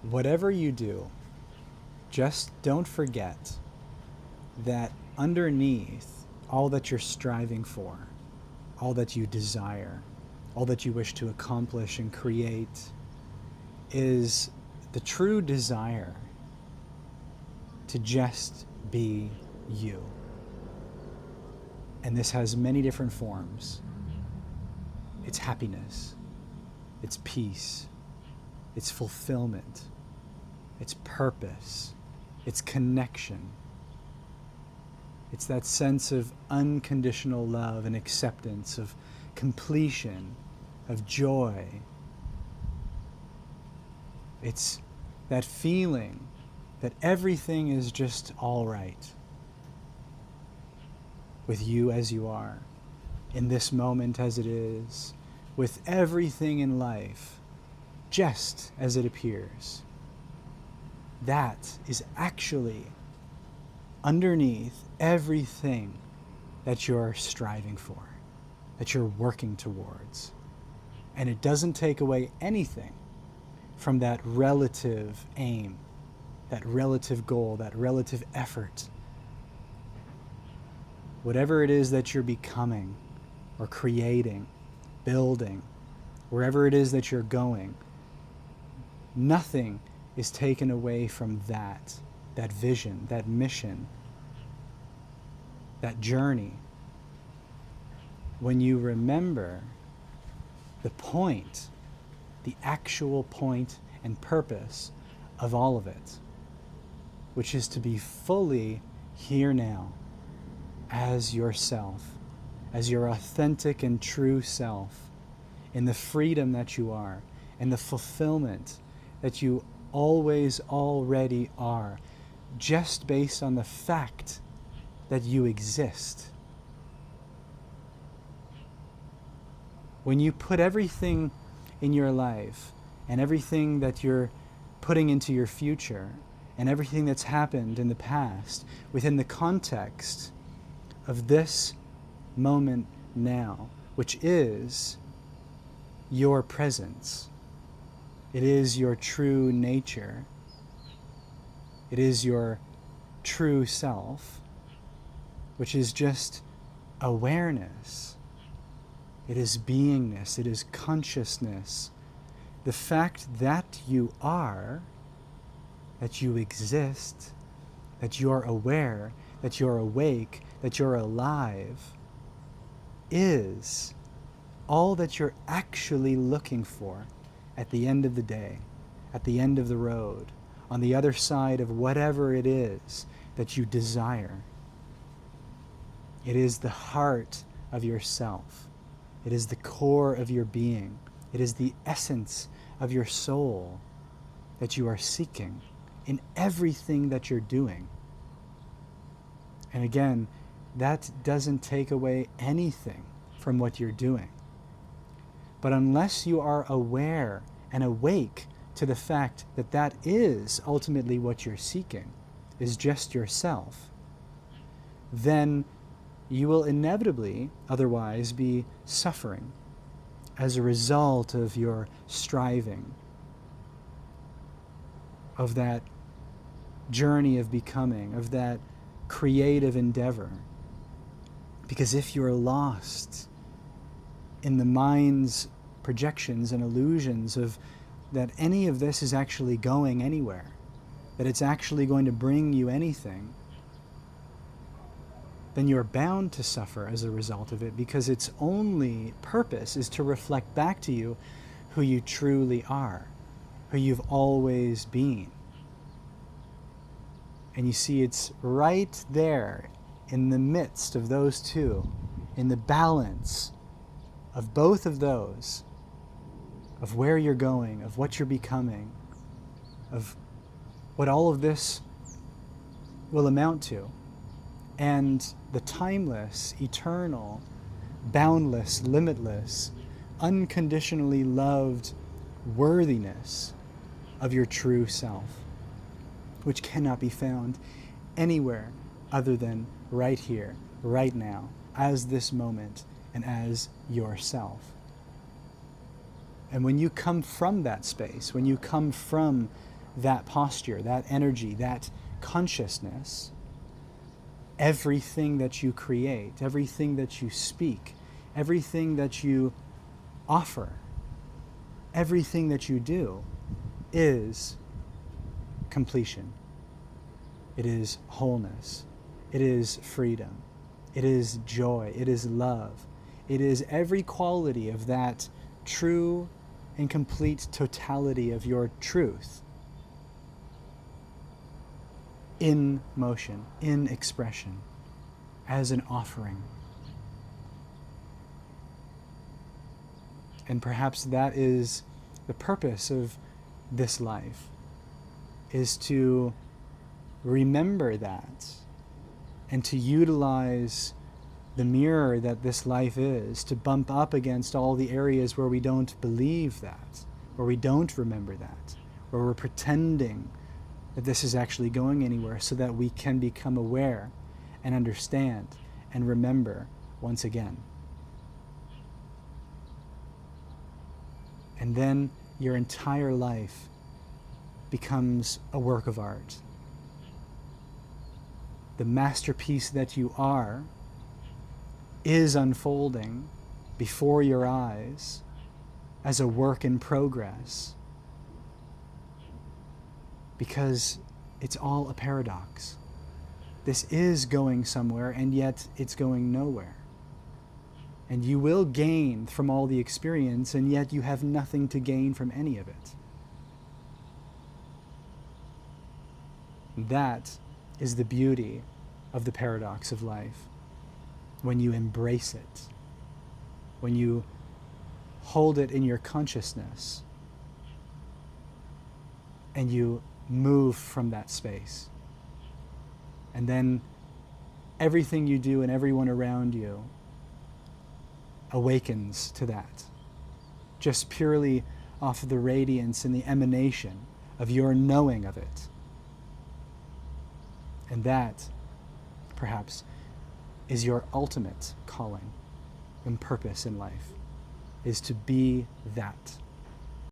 whatever you do, just don't forget that underneath all that you're striving for, all that you desire, all that you wish to accomplish and create, is the true desire to just be you. And this has many different forms. It's happiness, it's peace, it's fulfillment, it's purpose, it's connection. It's that sense of unconditional love and acceptance, of completion, of joy. It's that feeling that everything is just all right with you as you are, in this moment as it is, with everything in life just as it appears. That is actually underneath everything that you're striving for, that you're working towards. And it doesn't take away anything from that relative aim, that relative goal, that relative effort. Whatever it is that you're becoming or creating, building, wherever it is that you're going, nothing is taken away from that vision, that mission, that journey. When you remember the point, the actual point and purpose of all of it, which is to be fully here now as yourself, as your authentic and true self, in the freedom that you are, and the fulfillment that you always already are, just based on the fact that you exist. When you put everything in your life and everything that you're putting into your future and everything that's happened in the past within the context of this moment now, which is your presence, it is your true nature, it is your true self, which is just awareness. It is beingness, it is consciousness. The fact that you are, that you exist, that you're aware, that you're awake, that you're alive, is all that you're actually looking for at the end of the day, at the end of the road, on the other side of whatever it is that you desire. It is the heart of yourself. It is the core of your being. It is the essence of your soul that you are seeking in everything that you're doing. And again, that doesn't take away anything from what you're doing. But unless you are aware and awake to the fact that that is ultimately what you're seeking, is just yourself, then you will inevitably otherwise be suffering as a result of your striving, of that journey of becoming, of that creative endeavor. Because if you're lost in the mind's projections and illusions of that any of this is actually going anywhere, that it's actually going to bring you anything, then you're bound to suffer as a result of it, because its only purpose is to reflect back to you who you truly are, who you've always been. And you see, it's right there in the midst of those two, in the balance of both of those, of where you're going, of what you're becoming, of what all of this will amount to, and the timeless, eternal, boundless, limitless, unconditionally loved worthiness of your true self, which cannot be found anywhere other than right here, right now, as this moment, and as yourself. And when you come from that space, when you come from that posture, that energy, that consciousness, everything that you create, everything that you speak, everything that you offer, everything that you do is completion. It is wholeness. It is freedom. It is joy. It is love. It is every quality of that true and complete totality of your truth in motion, in expression, as an offering. And perhaps that is the purpose of this life, is to remember that and to utilize the mirror that this life is to bump up against all the areas where we don't believe that, where we don't remember that, where we're pretending that this is actually going anywhere, so that we can become aware and understand and remember once again. And then your entire life becomes a work of art. The masterpiece that you are is unfolding before your eyes as a work in progress, because it's all a paradox. This is going somewhere, and yet it's going nowhere. And you will gain from all the experience, and yet you have nothing to gain from any of it. That is the beauty of the paradox of life. When you embrace it, when you hold it in your consciousness, and you move from that space. And then everything you do and everyone around you awakens to that, just purely off of the radiance and the emanation of your knowing of it. And that, perhaps, is your ultimate calling and purpose in life, is to be that.